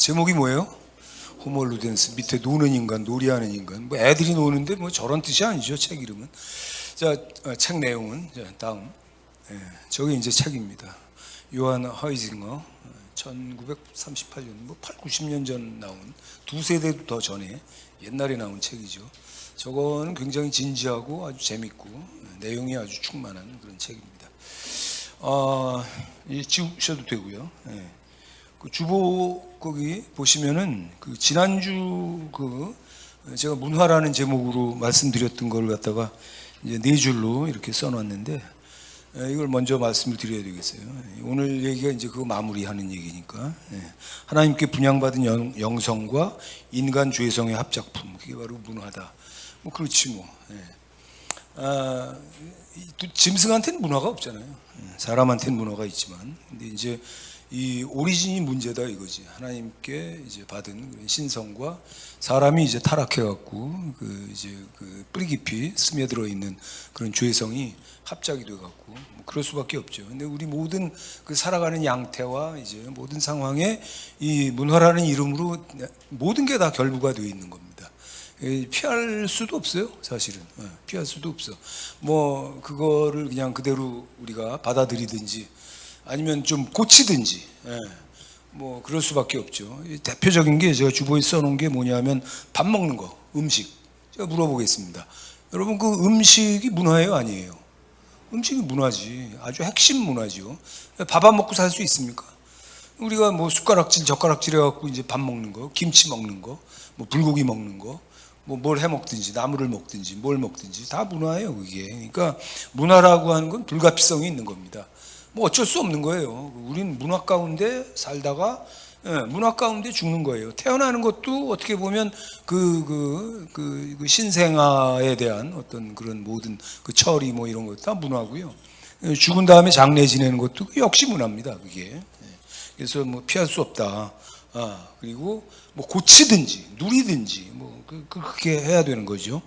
제목이 뭐예요? 호모 루덴스. 밑에 노는 인간, 놀이하는 인간. 뭐 애들이 노는데 뭐 저런 뜻이 아니죠, 책 이름은. 자, 책 내용은 자, 다음. 저게 이제 책입니다. 요한 하이징어 1938년, 뭐 8, 90년 전 나온, 두 세대도 더 전에 옛날에 나온 책이죠. 저거는 굉장히 진지하고 아주 재밌고 내용이 아주 충만한 그런 책입니다. 지우셔도 되고요. 그 주보 거기 보시면은 그 지난주 제가 문화라는 제목으로 말씀드렸던 걸 갖다가 이제 네 줄로 이렇게 써놨는데 이걸 먼저 말씀을 드려야 되겠어요. 오늘 얘기가 이제 그거 마무리하는 얘기니까 하나님께 분양받은 영성과 인간 죄성의 합작품, 그게 바로 문화다. 뭐 그렇지 뭐. 짐승한테는 문화가 없잖아요. 사람한테는 문화가 있지만, 근데 이제 이 오리진이 문제다 이거지. 하나님께 이제 받은 그런 신성과 사람이 이제 타락해갖고 그 뿌리 깊이 스며들어 있는 그런 죄성이 합작이 돼갖고 뭐 그럴 수밖에 없죠. 근데 우리 모든 그 살아가는 양태와 이제 모든 상황에 이 문화라는 이름으로 모든 게 다 결부가 되어 있는 겁니다. 피할 수도 없어요, 사실은. 피할 수도 없어. 뭐 그거를 그냥 그대로 우리가 받아들이든지 아니면 좀 고치든지, 뭐 그럴 수밖에 없죠. 대표적인 게 제가 주보에 써놓은 게 뭐냐면 밥 먹는 거, 음식. 제가 물어보겠습니다. 여러분, 그 음식이 문화예요, 아니에요? 음식이 문화지. 아주 핵심 문화죠. 밥 안 먹고 살 수 있습니까? 우리가 뭐 숟가락질, 젓가락질 해갖고 이제 밥 먹는 거, 김치 먹는 거, 뭐 불고기 먹는 거, 뭐 뭘 해 먹든지, 나물을 먹든지, 뭘 먹든지 다 문화예요, 그게. 그러니까 문화라고 하는 건 불가피성이 있는 겁니다. 뭐 어쩔 수 없는 거예요. 우린 문화 가운데 살다가 문화 가운데 죽는 거예요. 태어나는 것도 어떻게 보면 그 신생아에 대한 어떤 그런 모든 그 처리 뭐 이런 것 다 문화고요. 죽은 다음에 장례 지내는 것도 역시 문화입니다, 그게. 그래서 뭐 피할 수 없다. 그리고 뭐 고치든지 누리든지 뭐 그렇게 해야 되는 거죠.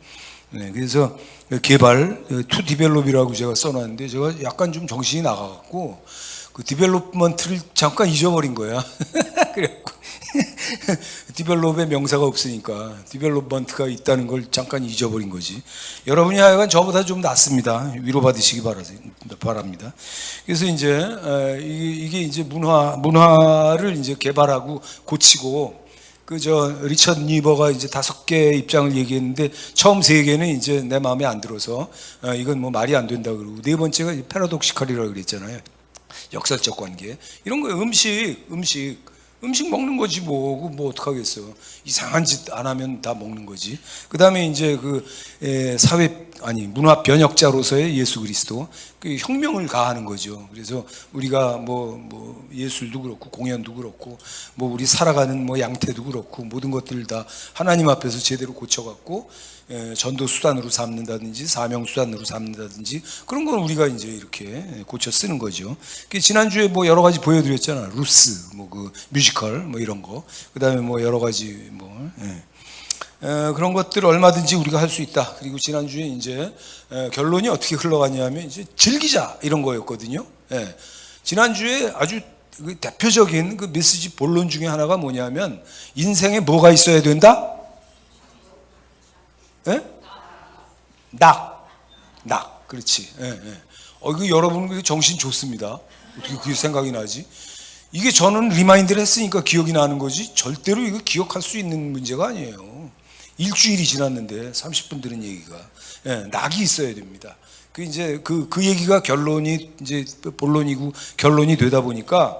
그래서 개발, 투 디벨롭이라고 제가 써놨는데 제가 약간 좀 정신이 나가갖고 그 디벨롭먼트를 잠깐 잊어버린 거야. 그래갖고 디벨롭의 명사가 없으니까 디벨롭먼트가 있다는 걸 잠깐 잊어버린 거지. 여러분이 하여간 저보다 좀 낫습니다. 위로받으시기 바랍니다. 그래서 이제 이게 이제 문화를 이제 개발하고 고치고 리처드 니버가 이제 5개 입장을 얘기했는데 처음 3개는 이제 내 마음에 안 들어서 이건 뭐 말이 안 된다 그러고, 4번째가 패러독시컬이라고 그랬잖아요. 역설적 관계. 이런 거 음식 먹는 거지 뭐 어떡하겠어. 이상한 짓 안 하면 다 먹는 거지. 그 다음에 이제 문화 변혁자로서의 예수 그리스도, 그 혁명을 가하는 거죠. 그래서 우리가 뭐 예술도 그렇고 공연도 그렇고 뭐 우리 살아가는 뭐 양태도 그렇고 모든 것들을 다 하나님 앞에서 제대로 고쳐갖고 전도 수단으로 삼는다든지 사명 수단으로 삼는다든지 그런 건 우리가 이제 이렇게 고쳐 쓰는 거죠. 지난주에 뭐 여러 가지 보여드렸잖아. 루스, 뭐 그 뮤지컬 뭐 이런 거. 그 다음에 뭐 여러 가지 그런 것들을 얼마든지 우리가 할 수 있다. 그리고 지난주에 이제 결론이 어떻게 흘러가냐면 이제 즐기자 이런 거였거든요. 지난주에 아주 대표적인 그 메시지 본론 중에 하나가 뭐냐면 인생에 뭐가 있어야 된다? 낙. 그렇지. 이거 여러분 정신 좋습니다. 어떻게 그게 생각이 나지? 이게 저는 리마인드를 했으니까 기억이 나는 거지 절대로 이거 기억할 수 있는 문제가 아니에요. 일주일이 지났는데 30분 들은 얘기가 낙이 있어야 됩니다. 그 이제 그 얘기가 결론이 이제 본론이고 결론이 되다 보니까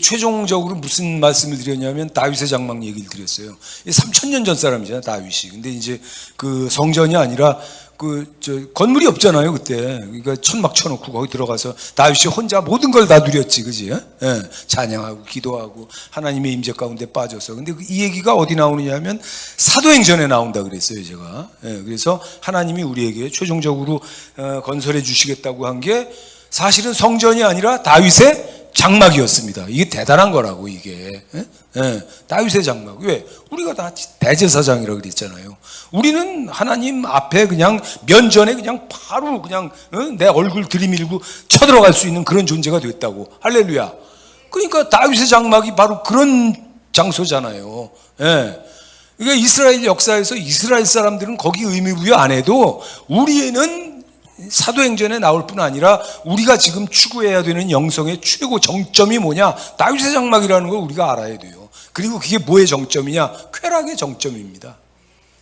최종적으로 무슨 말씀을 드렸냐면 다윗의 장막 얘기를 드렸어요. 3000년 전 사람이잖아요, 다윗이. 근데 이제 그 성전이 아니라 건물이 없잖아요, 그때. 그러니까 천막 쳐놓고 거기 들어가서 다윗이 혼자 모든 걸 다 누렸지, 그지? 찬양하고 기도하고 하나님의 임재 가운데 빠져서. 근데 이 얘기가 어디 나오느냐면 사도행전에 나온다 그랬어요, 제가. 그래서 하나님이 우리에게 최종적으로 건설해 주시겠다고 한 게 사실은 성전이 아니라 다윗의 장막이었습니다. 이게 대단한 거라고, 이게. 다윗의 장막. 왜? 우리가 다 대제사장이라고 그랬잖아요. 우리는 하나님 앞에 그냥 면전에 그냥 바로 그냥 내 얼굴 들이밀고 쳐들어갈 수 있는 그런 존재가 됐다고. 할렐루야. 그러니까 다윗의 장막이 바로 그런 장소잖아요. 예. 그러니까 이스라엘 역사에서 이스라엘 사람들은 거기 의미 부여 안 해도 우리에는 사도행전에 나올 뿐 아니라 우리가 지금 추구해야 되는 영성의 최고 정점이 뭐냐? 다윗의 장막이라는 걸 우리가 알아야 돼요. 그리고 그게 뭐의 정점이냐? 쾌락의 정점입니다.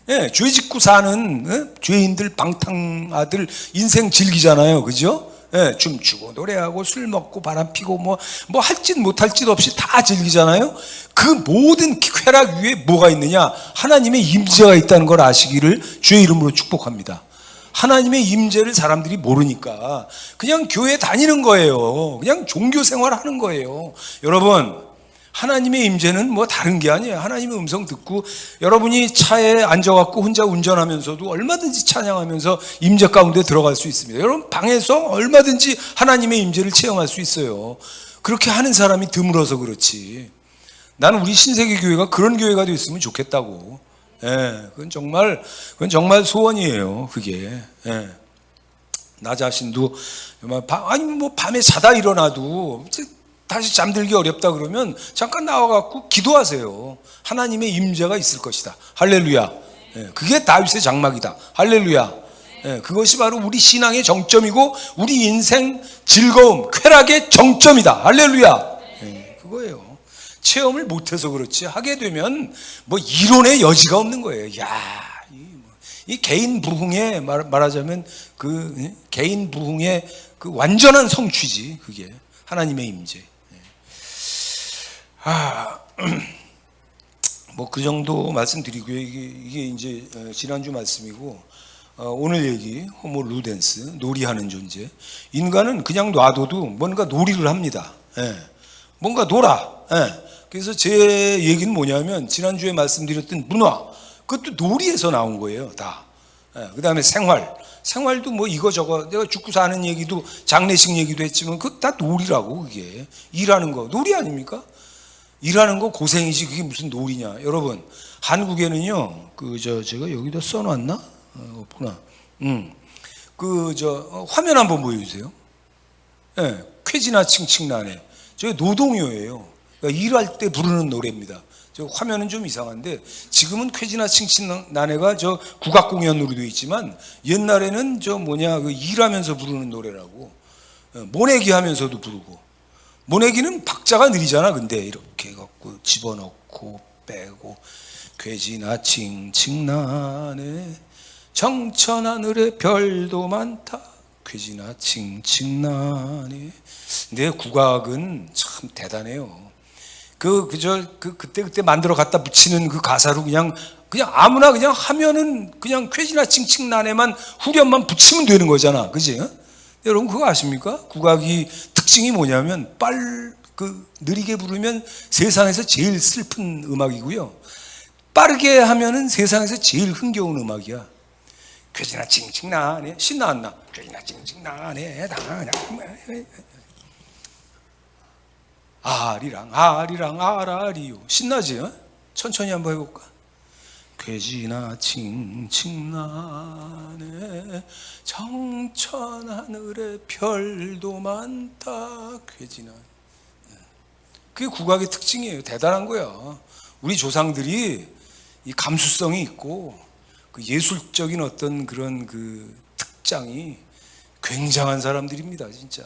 예, 죄 짓고 사는 죄인들, 방탕아들 인생 즐기잖아요. 그죠? 예, 춤추고 노래하고 술 먹고 바람 피고 뭐 할 짓 못할 짓 없이 다 즐기잖아요. 그 모든 쾌락 위에 뭐가 있느냐? 하나님의 임재가 있다는 걸 아시기를 주의 이름으로 축복합니다. 하나님의 임재를 사람들이 모르니까 그냥 교회 다니는 거예요. 그냥 종교 생활하는 거예요. 여러분, 하나님의 임재는 뭐 다른 게 아니에요. 하나님의 음성 듣고 여러분이 차에 앉아갖고 혼자 운전하면서도 얼마든지 찬양하면서 임재 가운데 들어갈 수 있습니다. 여러분 방에서 얼마든지 하나님의 임재를 체험할 수 있어요. 그렇게 하는 사람이 드물어서 그렇지. 나는 우리 신세계 교회가 그런 교회가 됐으면 좋겠다고. 예, 그건 정말 소원이에요. 그게. 예. 나 자신도 아니 뭐 밤에 자다 일어나도 다시 잠들기 어렵다 그러면 잠깐 나와갖고 기도하세요. 하나님의 임재가 있을 것이다. 할렐루야. 예, 그게 다윗의 장막이다. 할렐루야. 예, 그것이 바로 우리 신앙의 정점이고 우리 인생 즐거움, 쾌락의 정점이다. 할렐루야. 예, 그거예요. 체험을 못해서 그렇지 하게 되면 뭐 이론의 여지가 없는 거예요. 이 개인 부흥의 말하자면 그 개인 부흥의 그 완전한 성취지. 그게 하나님의 임재. 뭐 그 정도 말씀드리고요. 이게 이제 지난주 말씀이고, 오늘 얘기 호모 루덴스, 놀이하는 존재. 인간은 그냥 놔둬도 뭔가 놀이를 합니다. 예. 뭔가 놀아. 예. 그래서 제 얘기는 뭐냐면 지난주에 말씀드렸던 문화, 그것도 놀이에서 나온 거예요. 다. 예. 그 다음에 생활도 뭐 이거저거 내가 죽고 사는 얘기도 장례식 얘기도 했지만 그거 다 놀이라고. 그게 일하는 거 놀이 아닙니까? 일하는 거 고생이지 그게 무슨 놀이냐. 여러분 한국에는요 제가 여기다 써놨나? 없구나. 화면 한번 보여주세요. 예, 쾌지나 칭칭나네. 저게 노동요예요. 그러니까 일할 때 부르는 노래입니다. 저 화면은 좀 이상한데 지금은 쾌지나 칭칭나네가 저 국악 공연으로 되어 있지만 옛날에는 그 일하면서 부르는 노래라고. 모내기 하면서도 부르고. 모내기는 박자가 느리잖아. 근데 이렇게 갖고 집어넣고 빼고 괴지나 칭칭나네 정천하늘에 별도 많다 괴지나 칭칭나네. 근데 국악은 참 대단해요. 그때 만들어 갖다 붙이는 그 가사로 그냥 아무나 그냥 하면은 그냥 괴지나 칭칭나네만 후렴만 붙이면 되는 거잖아. 그지? 여러분 그거 아십니까? 국악이 특징이 뭐냐면 느리게 부르면 세상에서 제일 슬픈 음악이고요. 빠르게 하면은 세상에서 제일 흥겨운 음악이야. 괴지나 칭칭나네. 신나 안 나? 괴지나 칭칭나네. 아리랑 아라리요. 신나지? 천천히 한번 해볼까? 괴지나 칭칭나네 정천하늘에 별도 많다 괴지나. 그게 국악의 특징이에요. 대단한 거야. 우리 조상들이 이 감수성이 있고 그 예술적인 어떤 그런 그 특장이 굉장한 사람들입니다. 진짜.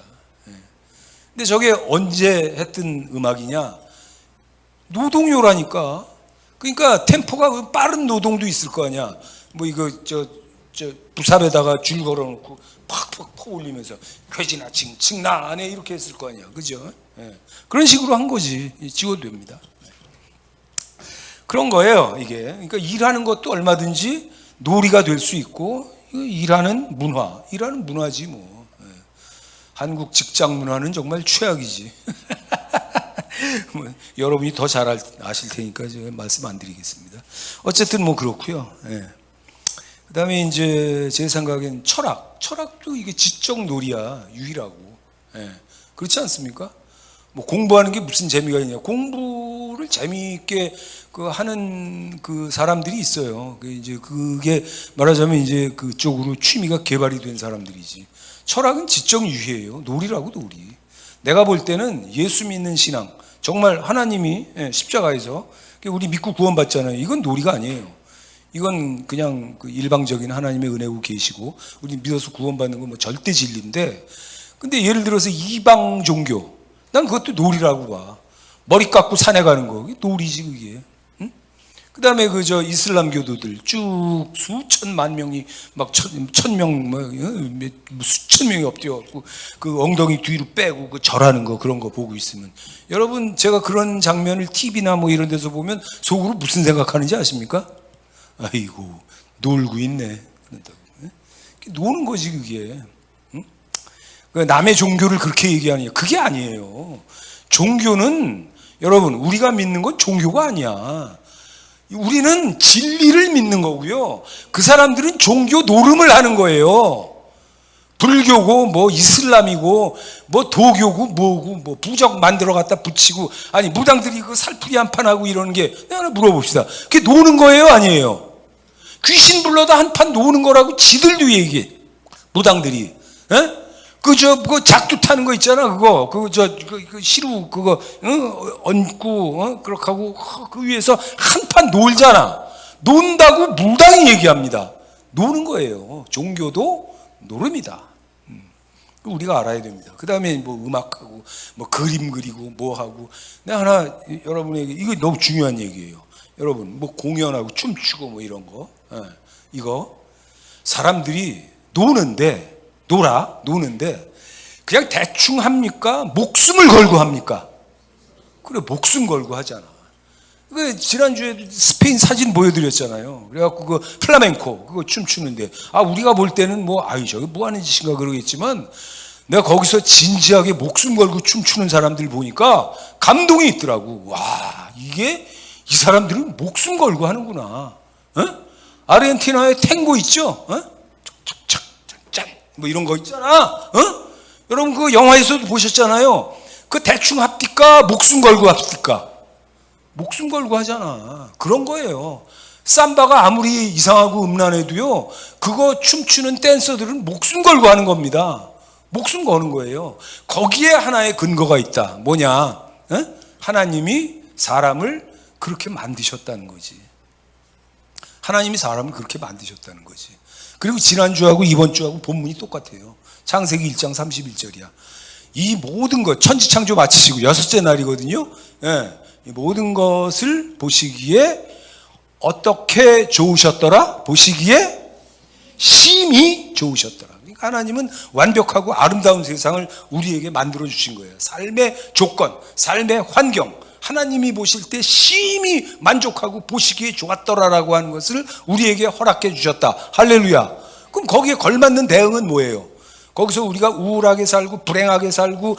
근데 저게 언제 했던 음악이냐? 노동요라니까. 그러니까 템포가 빠른 노동도 있을 거 아니야. 뭐 이거 부삽에다가 줄 걸어놓고 팍팍 퍼 올리면서 괴지나 칭칭나네 이렇게 했을 거 아니야. 그죠? 예. 그런 식으로 한 거지. 지워됩니다. 그런 거예요. 이게. 그러니까 일하는 것도 얼마든지 놀이가 될 수 있고 일하는 문화지 뭐. 예. 한국 직장 문화는 정말 최악이지. 여러분이 더 잘 아실 테니까 제가 말씀 안 드리겠습니다. 어쨌든 뭐 그렇고요. 예. 그다음에 이제 제 생각엔 철학도 이게 지적 놀이야. 유일하고. 예. 그렇지 않습니까? 뭐 공부하는 게 무슨 재미가 있냐? 공부를 재미있게 하는 그 사람들이 있어요. 그게 말하자면 이제 그쪽으로 취미가 개발이 된 사람들이지. 철학은 지적 유희예요. 놀이라고 놀이. 내가 볼 때는 예수 믿는 신앙, 정말 하나님이 십자가에서 우리 믿고 구원받잖아요. 이건 놀이가 아니에요. 이건 그냥 그 일방적인 하나님의 은혜고 계시고 우리 믿어서 구원받는 건 뭐 절대 진리인데, 근데 예를 들어서 이방 종교, 난 그것도 놀이라고 봐. 머리 깎고 산에 가는 거, 그게 놀이지 그게. 응? 그 다음에 그 이슬람교도들 쭉 수천만 명이 막 천명 뭐 수천 명이 엎드려갖고 그 엉덩이 뒤로 빼고 그 절하는 거, 그런 거 보고 있으면, 여러분 제가 그런 장면을 TV나 뭐 이런 데서 보면 속으로 무슨 생각하는지 아십니까? 아이고 놀고 있네. 노는 거지 그게. 응? 남의 종교를 그렇게 얘기하는 게 그게 아니에요. 종교는 여러분, 우리가 믿는 건 종교가 아니야. 우리는 진리를 믿는 거고요. 그 사람들은 종교 노름을 하는 거예요. 불교고 뭐 이슬람이고 뭐 도교고 뭐고 뭐 부적 만들어 갖다 붙이고, 아니 무당들이 그 살풀이 한 판 하고 이러는 게, 내가 하나 물어봅시다. 그게 노는 거예요 아니에요? 귀신 불러다 한 판 노는 거라고 지들도 얘기해, 무당들이. 그거 작두 타는 거 있잖아, 그 시루 그거 얹고 그렇게 하고 그 위에서 한 판 놀잖아. 논다고 무당이 얘기합니다. 노는 거예요. 종교도 노름이다. 우리가 알아야 됩니다. 그 다음에 뭐 음악하고 뭐 그림 그리고 뭐 하고, 내가 하나 여러분에게, 이거 너무 중요한 얘기예요. 여러분 뭐 공연하고 춤추고 뭐 이런 거, 이거 사람들이 노는데 그냥 대충 합니까? 목숨을 걸고 합니까? 그래, 목숨 걸고 하잖아. 그 지난주에 스페인 사진 보여드렸잖아요. 그래갖고 그 플라멩코 그거 춤추는데, 우리가 볼 때는 뭐 저게 뭐 하는 짓인가 그러겠지만, 내가 거기서 진지하게 목숨 걸고 춤추는 사람들 보니까 감동이 있더라고. 와, 이게 이 사람들은 목숨 걸고 하는구나. 아르헨티나의 탱고 있죠? 짠 뭐 이런 거 있잖아. 여러분 그 영화에서도 보셨잖아요. 그 대충 합니까? 목숨 걸고 합니까? 목숨 걸고 하잖아. 그런 거예요. 삼바가 아무리 이상하고 음란해도요, 그거 춤추는 댄서들은 목숨 걸고 하는 겁니다. 목숨 거는 거예요. 거기에 하나의 근거가 있다. 뭐냐? 하나님이 사람을 그렇게 만드셨다는 거지. 하나님이 사람을 그렇게 만드셨다는 거지. 그리고 지난주하고 이번주하고 본문이 똑같아요. 창세기 1장 31절이야. 이 모든 것, 천지창조 마치시고 여섯째 날이거든요. 이 모든 것을 보시기에 어떻게 좋으셨더라? 보시기에 심히 좋으셨더라. 그러니까 하나님은 완벽하고 아름다운 세상을 우리에게 만들어 주신 거예요. 삶의 조건, 삶의 환경, 하나님이 보실 때 심히 만족하고 보시기에 좋았더라라고 하는 것을 우리에게 허락해 주셨다. 할렐루야. 그럼 거기에 걸맞는 대응은 뭐예요? 거기서 우리가 우울하게 살고 불행하게 살고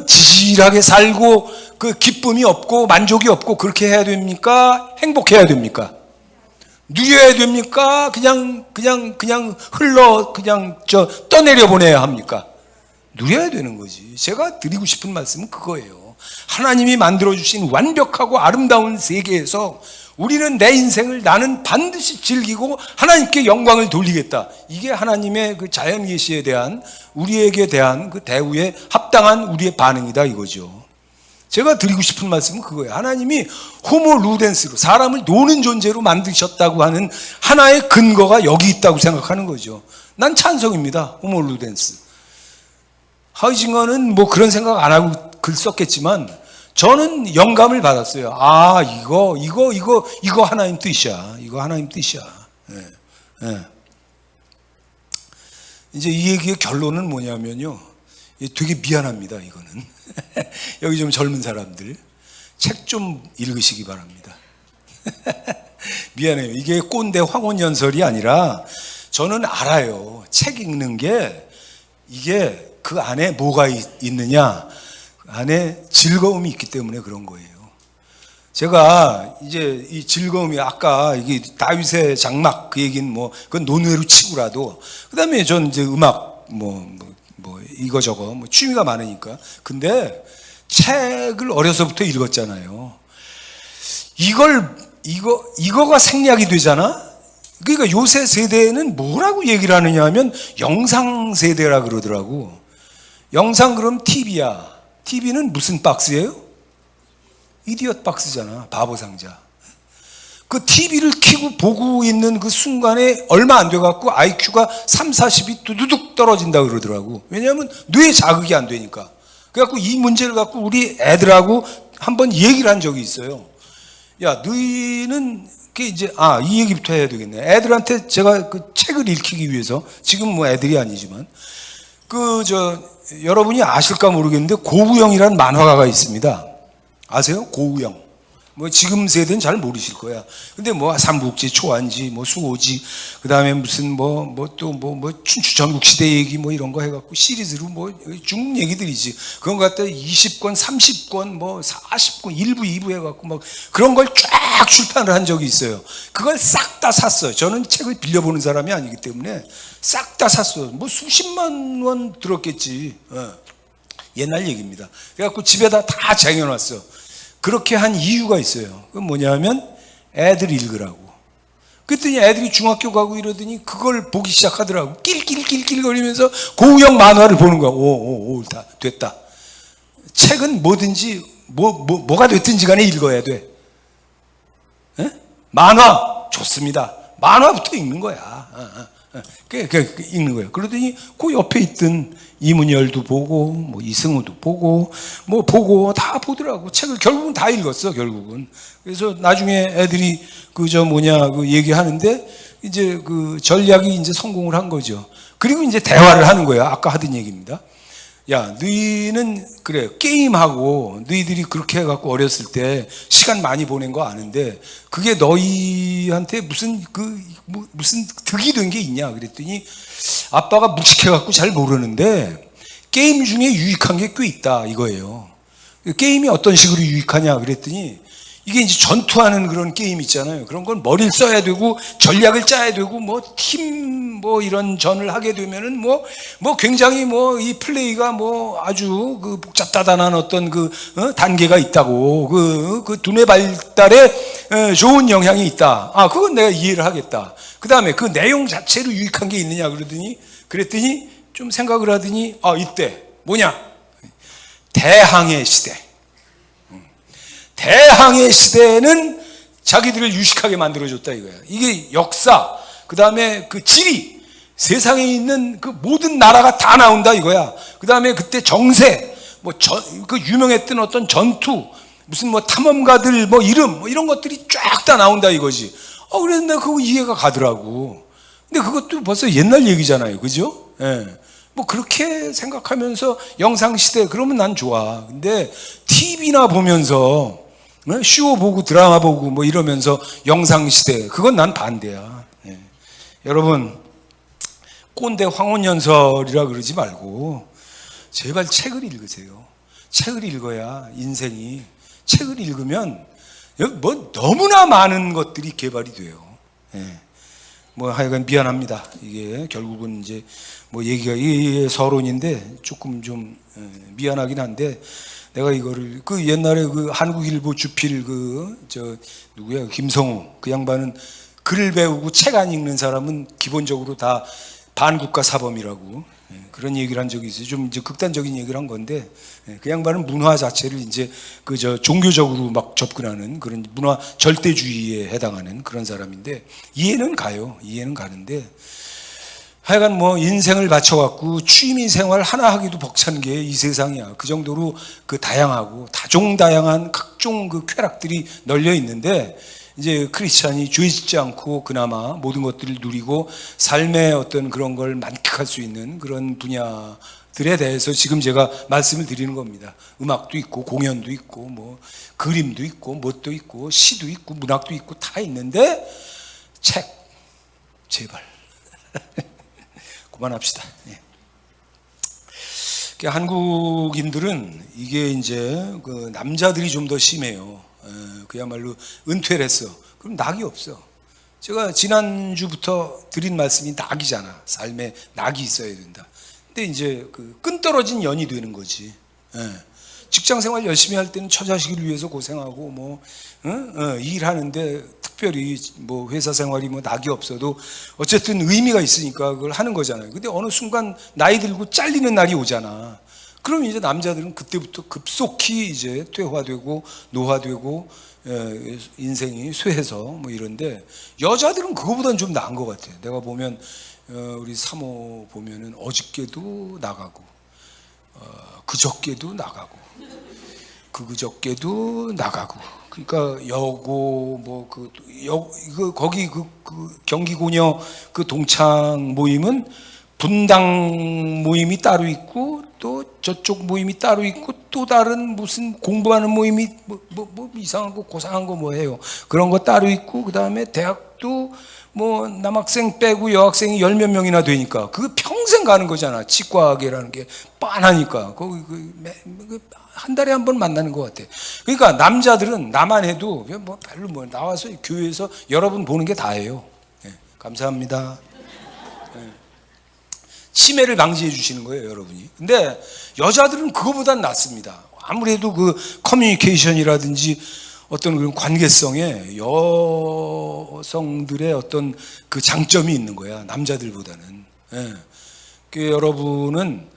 지질하게 살고 그 기쁨이 없고 만족이 없고 그렇게 해야 됩니까? 행복해야 됩니까? 누려야 됩니까? 그냥 흘러 떠내려 보내야 합니까? 누려야 되는 거지. 제가 드리고 싶은 말씀은 그거예요. 하나님이 만들어주신 완벽하고 아름다운 세계에서 우리는 내 인생을 나는 반드시 즐기고 하나님께 영광을 돌리겠다. 이게 하나님의 그 자연 계시에 대한 우리에게 대한 그 대우에 합당한 우리의 반응이다 이거죠. 제가 드리고 싶은 말씀은 그거예요. 하나님이 호모 루덴스로 사람을 노는 존재로 만드셨다고 하는 하나의 근거가 여기 있다고 생각하는 거죠. 난 찬성입니다. 호모 루덴스. 하이징어는 뭐 그런 생각 안 하고 글 썼겠지만 저는 영감을 받았어요. 이거 하나님 뜻이야. 이거 하나님 뜻이야. 이제 이 얘기의 결론은 뭐냐면요. 되게 미안합니다, 이거는. 여기 좀 젊은 사람들. 책 좀 읽으시기 바랍니다. 미안해요. 이게 꼰대 황혼연설이 아니라 저는 알아요. 책 읽는 게 이게 그 안에 뭐가 있느냐. 안에 즐거움이 있기 때문에 그런 거예요. 제가 이제 이 즐거움이 아까 이게 다윗의 장막 그 얘기는 뭐 그건 논외로 치고라도 그다음에 전 이제 음악 뭐 이거저거 뭐 취미가 많으니까. 근데 책을 어려서부터 읽었잖아요. 이거가 생략이 되잖아. 그러니까 요새 세대는 뭐라고 얘기를 하느냐 하면 영상 세대라 그러더라고. 영상 그럼 TV야. TV는 무슨 박스예요? 이디엇 박스잖아. 바보 상자. 그 TV를 켜고 보고 있는 그 순간에 얼마 안 돼갖고 IQ가 3, 40이 두두둑 떨어진다 그러더라고. 왜냐하면 뇌 자극이 안 되니까. 그래갖고 이 문제를 갖고 우리 애들하고 한번 얘기를 한 적이 있어요. 야, 너희는 이제 이 얘기부터 해야 되겠네. 애들한테 제가 그 책을 읽히기 위해서, 지금 뭐 애들이 아니지만 여러분이 아실까 모르겠는데 고우영이라는 만화가가 있습니다. 아세요? 고우영. 뭐 지금 세대는 잘 모르실 거야. 근데 뭐 삼국지, 초안지, 뭐 수호지, 그다음에 무슨 춘추 전국시대 얘기 뭐 이런 거 해갖고 시리즈로 뭐 중국 얘기들이지. 그런 거 갖다 20권, 30권, 뭐 40권, 1부, 2부 해갖고 막 그런 걸 쫙 출판을 한 적이 있어요. 그걸 싹 다 샀어요. 저는 책을 빌려보는 사람이 아니기 때문에 싹 다 샀어요. 뭐 수십만 원 들었겠지. 옛날 얘기입니다. 그래갖고 집에다 다 쟁여놨어. 그렇게 한 이유가 있어요. 그건 뭐냐면 애들 읽으라고. 그랬더니 애들이 중학교 가고 이러더니 그걸 보기 시작하더라고. 낄낄낄낄거리면서 고우영 만화를 보는 거야. 다 됐다. 책은 뭐든지 뭐가 됐든지 간에 읽어야 돼. 에? 만화 좋습니다. 만화부터 읽는 거야. 읽는 거예요. 그러더니 그 옆에 있던 이문열도 보고 뭐 이승우도 보고 뭐 보고 다 보더라고. 책을 결국은 다 읽었어. 결국은. 그래서 나중에 애들이 그 얘기하는데 이제 그 전략이 이제 성공을 한 거죠. 그리고 이제 대화를 하는 거예요. 아까 하던 얘기입니다. 야, 너희는 그래 게임하고 너희들이 그렇게 해갖고 어렸을 때 시간 많이 보낸 거 아는데 그게 너희한테 무슨 득이 된 게 있냐 그랬더니 아빠가 묵직해갖고 잘 모르는데 게임 중에 유익한 게 꽤 있다 이거예요. 게임이 어떤 식으로 유익하냐 그랬더니 이게 이제 전투하는 그런 게임 있잖아요. 그런 건 머리를 써야 되고 전략을 짜야 되고 팀 이런 전을 하게 되면은 굉장히 이 플레이가 아주 그 복잡다단한 어떤 단계가 있다고 그 두뇌 발달에 좋은 영향이 있다. 그건 내가 이해를 하겠다. 그 다음에 그 내용 자체로 유익한 게 있느냐 그랬더니 좀 생각을 하더니 이때 뭐냐 대항해 시대. 대항해 시대는 자기들을 유식하게 만들어줬다 이거야. 이게 역사, 그 다음에 그 지리, 세상에 있는 그 모든 나라가 다 나온다 이거야. 그 다음에 그때 정세, 그 유명했던 어떤 전투, 무슨 탐험가들 이름, 이런 것들이 쫙 다 나온다 이거지. 그래서 내가 그거 이해가 가더라고. 근데 그것도 벌써 옛날 얘기잖아요. 그죠? 예. 그렇게 생각하면서 영상시대, 그러면 난 좋아. 근데 TV나 보면서 쇼 보고 드라마 보고 이러면서 영상시대, 그건 난 반대야. 예. 여러분, 꼰대 황혼연설이라 그러지 말고 제발 책을 읽으세요. 책을 읽어야 인생이, 책을 읽으면 너무나 많은 것들이 개발이 돼요. 예. 하여간 미안합니다. 이게 결국은 이제 얘기가 이게 서론인데 조금 좀 미안하긴 한데 내가 이거를 옛날에 한국일보 주필 누구야 김성우 그 양반은 글 배우고 책 안 읽는 사람은 기본적으로 다 반국가 사범이라고 그런 얘기를 한 적이 있어요. 좀 이제 극단적인 얘기를 한 건데 그 양반은 문화 자체를 이제 종교적으로 막 접근하는 그런 문화 절대주의에 해당하는 그런 사람인데 이해는 가요. 이해는 가는데 하여간 인생을 바쳐갖고 취미 생활 하나 하기도 벅찬 게 이 세상이야. 그 정도로 다양하고 다종다양한 각종 쾌락들이 널려 있는데 이제 크리스찬이 죄짓지 않고 그나마 모든 것들을 누리고 삶의 어떤 그런 걸 만끽할 수 있는 그런 분야들에 대해서 지금 제가 말씀을 드리는 겁니다. 음악도 있고 공연도 있고 그림도 있고 뭣도 있고 시도 있고 문학도 있고 다 있는데 책 제발 그만합시다. 예. 한국인들은 이게 이제 남자들이 좀 더 심해요. 그야말로 은퇴를 했어. 그럼 낙이 없어. 제가 지난주부터 드린 말씀이 낙이잖아. 삶에 낙이 있어야 된다. 근데 이제 끈 떨어진 연이 되는 거지. 직장 생활 열심히 할 때는 처자식을 위해서 고생하고 일하는데 특별히 회사 생활이 낙이 없어도 어쨌든 의미가 있으니까 그걸 하는 거잖아요. 근데 어느 순간 나이 들고 잘리는 날이 오잖아. 그럼 이제 남자들은 그때부터 급속히 이제 퇴화되고 노화되고 인생이 쇠해서 뭐 이런데, 여자들은 그거보다는 좀 나은 것 같아요. 내가 보면 우리 사모 보면은 어저께도 나가고 그저께도 나가고 그저께도 나가고, 그러니까 여고 뭐 거기 그 경기고녀 그 동창 모임은 분당 모임이 따로 있고 또 저쪽 모임이 따로 있고 또 다른 무슨 공부하는 모임이 뭐 이상한 거 고상한 거 뭐 해요. 그런 거 따로 있고, 그 다음에 대학도 뭐 남학생 빼고 여학생이 10몇 명이나 되니까 그거 평생 가는 거잖아. 치과학이라는 게 빤하니까 거기 한 달에 한 번 만나는 것 같아. 그러니까 남자들은 나만 해도 뭐 별로 뭐 나와서 교회에서 여러분 보는 게 다예요. 네, 감사합니다. 네. 치매를 방지해 주시는 거예요, 여러분이. 근데 여자들은 그거보단 낫습니다. 아무래도 그 커뮤니케이션이라든지 어떤 그런 관계성에 여성들의 어떤 그 장점이 있는 거야, 남자들보다는. 예. 그 여러분은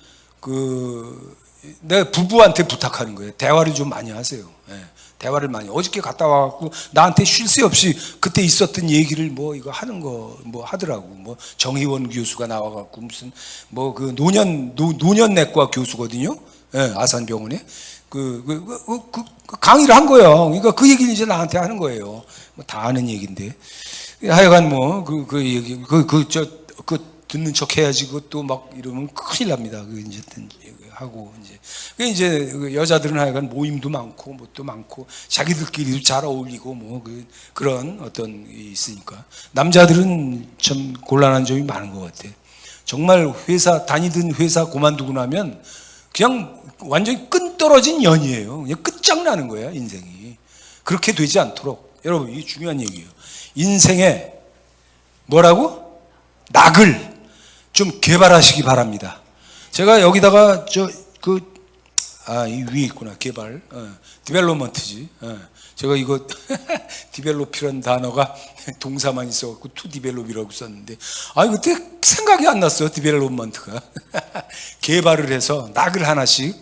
내가 부부한테 부탁하는 거예요. 대화를 좀 많이 하세요. 예. 대화를 많이. 어저께 갔다 와갖고 나한테 쉴 새 없이 그때 있었던 얘기를 뭐 이거 하는 거 뭐 하더라고. 뭐 정희원 교수가 나와갖고 무슨 뭐 그 노년내과 교수거든요. 예, 아산병원에 강의를 한 거예요. 그러니까 그 얘기를 이제 나한테 하는 거예요. 뭐 다 아는 얘기인데. 하여간 뭐 그 얘기 듣는 척 해야지. 그것도 막 이러면 큰일 납니다. 이제 하고 이제 여자들은 하여간 모임도 많고 뭣도 많고 자기들끼리도 잘 어울리고 뭐 그런 어떤 게 있으니까, 남자들은 참 곤란한 점이 많은 것 같아. 정말 다니던 회사 그만두고 나면 그냥 완전히 끈 떨어진 연이에요. 그냥 끝장나는 거야, 인생이. 그렇게 되지 않도록 여러분, 이게 중요한 얘기예요. 인생에 뭐라고? 낙을 좀 개발하시기 바랍니다. 제가 여기다가 이 위에 있구나. 개발, 디벨롭먼트지. 제가 이거 디벨롭이라는 단어가 동사만 있어갖고 투 디벨롭이라고 썼는데, 그때 생각이 안 났어요. 디벨롭먼트가. 개발을 해서 낙을 하나씩,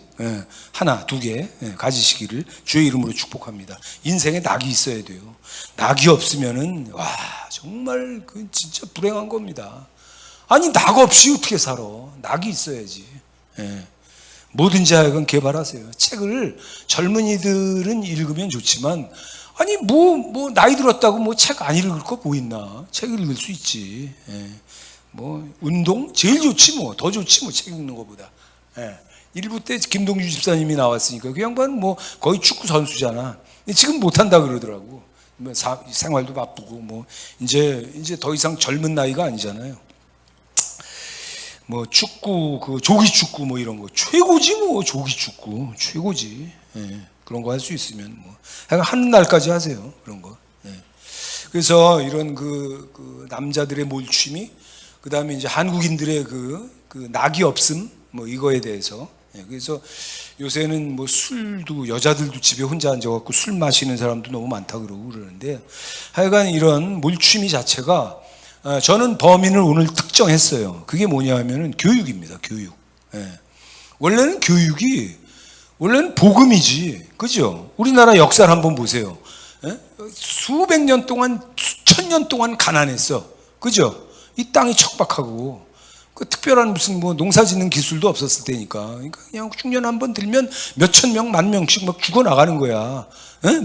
하나, 2개 가지시기를 주의 이름으로 축복합니다. 인생에 낙이 있어야 돼요. 낙이 없으면은 정말 그 진짜 불행한 겁니다. 낙 없이 어떻게 살아? 낙이 있어야지. 뭐든지 하여간 개발하세요. 책을 젊은이들은 읽으면 좋지만, 뭐 나이 들었다고 뭐 책 안 읽을 거 뭐 있나? 책 읽을 수 있지. 뭐 운동 제일 좋지 뭐. 더 좋지 뭐, 책 읽는 것보다. 일부 때 김동주 집사님이 나왔으니까 그 양반은 뭐 거의 축구 선수잖아. 지금 못 한다 그러더라고. 뭐 생활도 바쁘고 뭐 이제 더 이상 젊은 나이가 아니잖아요. 뭐 축구, 조기 축구 뭐 이런 거 최고지 뭐. 조기 축구 최고지. 그런 거 할 수 있으면 뭐 하는 날까지 하세요, 그런 거. 그래서 이런 남자들의 몰취미, 그 다음에 이제 한국인들의 그 낙이 없음, 뭐 이거에 대해서. 그래서 요새는 뭐 술도, 여자들도 집에 혼자 앉아갖고 술 마시는 사람도 너무 많다 그러고 그러는데, 하여간 이런 몰취미 자체가, 저는 범인을 오늘 특정했어요. 그게 뭐냐 하면은 교육입니다. 교육. 원래는 원래는 복음이지. 그죠? 우리나라 역사를 한번 보세요. 수백 년 동안, 수천 년 동안 가난했어. 그죠? 이 땅이 척박하고, 특별한 무슨 뭐 농사 짓는 기술도 없었을 때니까. 그러니까 그냥 흉년 한번 들면 몇천 명, 만 명씩 막 죽어나가는 거야.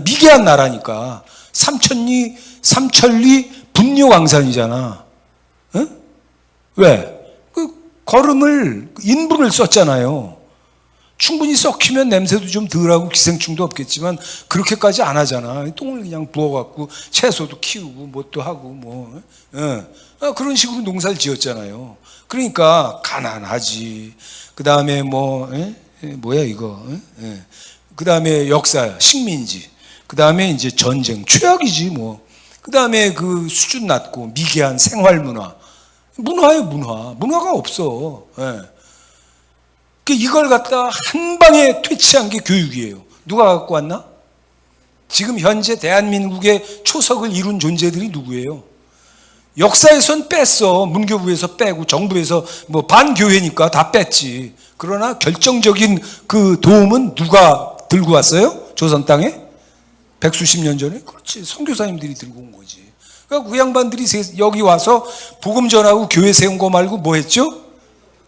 미개한 나라니까. 삼천리 분뇨광산이잖아. 왜? 거름을, 인분을 썼잖아요. 충분히 썩히면 냄새도 좀 덜하고 기생충도 없겠지만 그렇게까지 안 하잖아. 똥을 그냥 부어갖고 채소도 키우고 뭣도 하고 뭐. 그런 식으로 농사를 지었잖아요. 그러니까 가난하지. 그 다음에 뭐야 이거. 그 다음에 역사, 식민지. 그 다음에 이제 전쟁, 최악이지 뭐. 그 다음에 수준 낮고 미개한 생활문화. 문화예요, 문화. 문화가 없어. 이걸 갖다 한 방에 퇴치한 게 교육이에요. 누가 갖고 왔나? 지금 현재 대한민국의 초석을 이룬 존재들이 누구예요? 역사에선 뺐어. 문교부에서 빼고 정부에서 뭐 반교회니까 다 뺐지. 그러나 결정적인 그 도움은 누가 들고 왔어요? 조선 땅에? 백수십 년 전에? 그렇지. 선교사님들이 들고 온 거지. 그러니까 그 양반들이 여기 와서 복음 전하고 교회 세운 거 말고 뭐 했죠?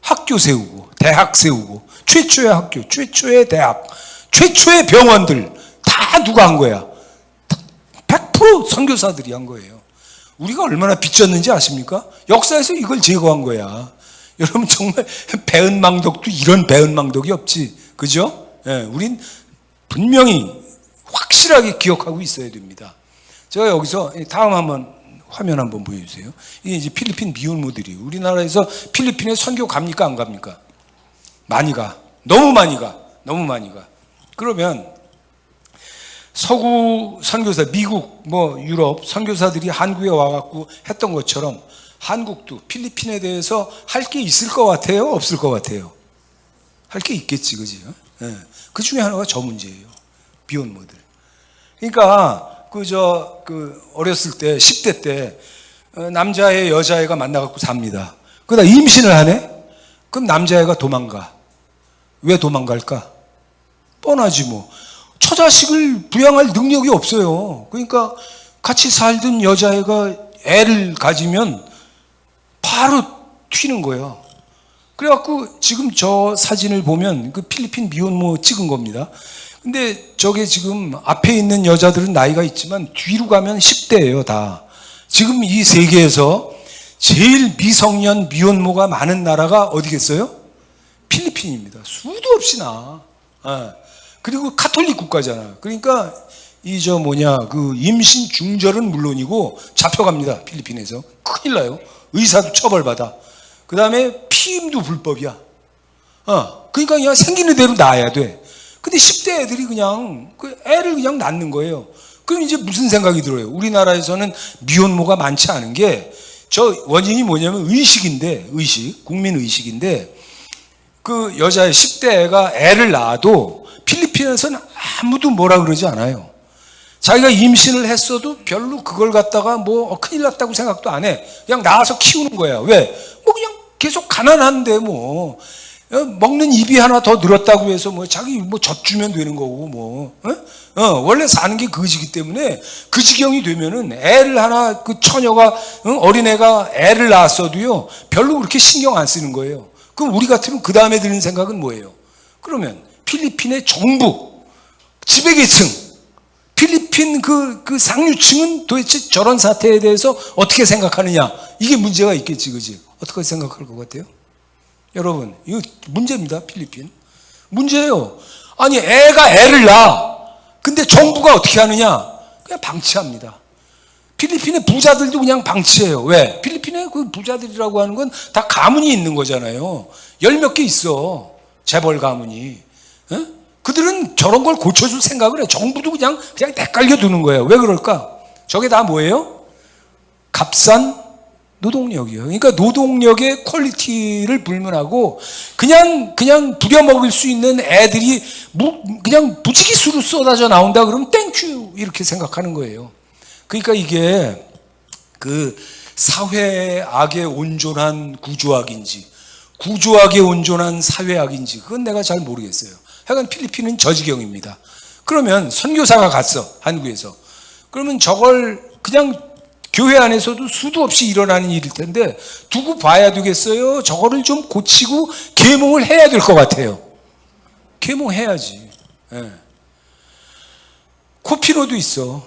학교 세우고 대학 세우고 최초의 학교, 최초의 대학, 최초의 병원들 다 누가 한 거야? 100% 선교사들이 한 거예요. 우리가 얼마나 빚졌는지 아십니까? 역사에서 이걸 제거한 거야. 여러분 정말 배은망덕도 이런 배은망덕이 없지. 그죠? 예, 우린 분명히 확실하게 기억하고 있어야 됩니다. 제가 여기서 다음 한번 화면 한번 보여주세요. 이게 이제 필리핀 미혼모들이 우리나라에서 필리핀에 선교 갑니까 안 갑니까? 많이 가. 너무 많이 가. 너무 많이 가. 그러면 서구 선교사, 미국, 뭐 유럽 선교사들이 한국에 와갖고 했던 것처럼 한국도 필리핀에 대해서 할 게 있을 것 같아요? 없을 것 같아요? 할 게 있겠지, 그지? 예. 그 중에 하나가 저 문제예요. 비혼모들. 그러니까 어렸을 때 10대 때 남자애 여자애가 만나갖고 삽니다. 그러다 임신을 하네? 그럼 남자애가 도망가. 왜 도망갈까? 뻔하지 뭐. 처자식을 부양할 능력이 없어요. 그러니까 같이 살던 여자애가 애를 가지면 바로 튀는 거예요. 그래갖고 지금 저 사진을 보면 그 필리핀 미혼모 찍은 겁니다. 근데 저게 지금 앞에 있는 여자들은 나이가 있지만 뒤로 가면 10대예요, 다. 지금 이 세계에서 제일 미성년 미혼모가 많은 나라가 어디겠어요? 필리핀입니다. 수도 없이 나. 그리고 카톨릭 국가잖아. 그러니까 그 임신 중절은 물론이고 잡혀갑니다. 필리핀에서. 큰일 나요. 의사도 처벌받아. 그 다음에 피임도 불법이야. 그러니까 그냥 생기는 대로 낳아야 돼. 근데 10대 애들이 그냥 그 애를 그냥 낳는 거예요. 그럼 이제 무슨 생각이 들어요? 우리나라에서는 미혼모가 많지 않은 게 저 원인이 뭐냐면 의식인데, 국민 의식인데 그 여자의 10대 애가 애를 낳아도 필리핀에서는 아무도 뭐라 그러지 않아요. 자기가 임신을 했어도 별로 그걸 갖다가 뭐 큰일 났다고 생각도 안 해. 그냥 낳아서 키우는 거야. 왜? 뭐 그냥 계속 가난한데 뭐 먹는 입이 하나 더 늘었다고 해서 뭐 자기 뭐 젖주면 되는 거고 뭐 원래 사는 게 그지기 때문에 그 지경이 되면은 애를 하나 그 처녀가 어린애가 애를 낳았어도요 별로 그렇게 신경 안 쓰는 거예요. 그럼 우리 같으면 그 다음에 드는 생각은 뭐예요? 그러면 필리핀의 정부, 지배계층, 필리핀 그 상류층은 도대체 저런 사태에 대해서 어떻게 생각하느냐? 이게 문제가 있겠지, 그지? 어떻게 생각할 것 같아요? 여러분, 이거 문제입니다, 필리핀. 문제예요. 아니, 애가 애를 낳아. 근데 정부가 어떻게 하느냐? 그냥 방치합니다. 필리핀의 부자들도 그냥 방치해요. 왜? 필리핀의 그 부자들이라고 하는 건 다 가문이 있는 거잖아요. 열 몇 개 있어. 재벌 가문이. 그들은 저런 걸 고쳐줄 생각을 해. 정부도 그냥 헷갈려 두는 거예요. 왜 그럴까? 저게 다 뭐예요? 값싼 노동력이에요. 그러니까 노동력의 퀄리티를 불문하고 그냥 부려먹을 수 있는 애들이 그냥 무지기수로 쏟아져 나온다 그러면 땡큐 이렇게 생각하는 거예요. 그러니까 이게 그 사회악에 온전한 구조악인지 구조악에 온전한 사회악인지 그건 내가 잘 모르겠어요. 하여간 필리핀은 저지경입니다. 그러면 선교사가 갔어, 한국에서. 그러면 저걸 그냥 교회 안에서도 수도 없이 일어나는 일일 텐데 두고 봐야 되겠어요? 저거를 좀 고치고 계몽을 해야 될 것 같아요. 계몽해야지. 예. 코피노도 있어.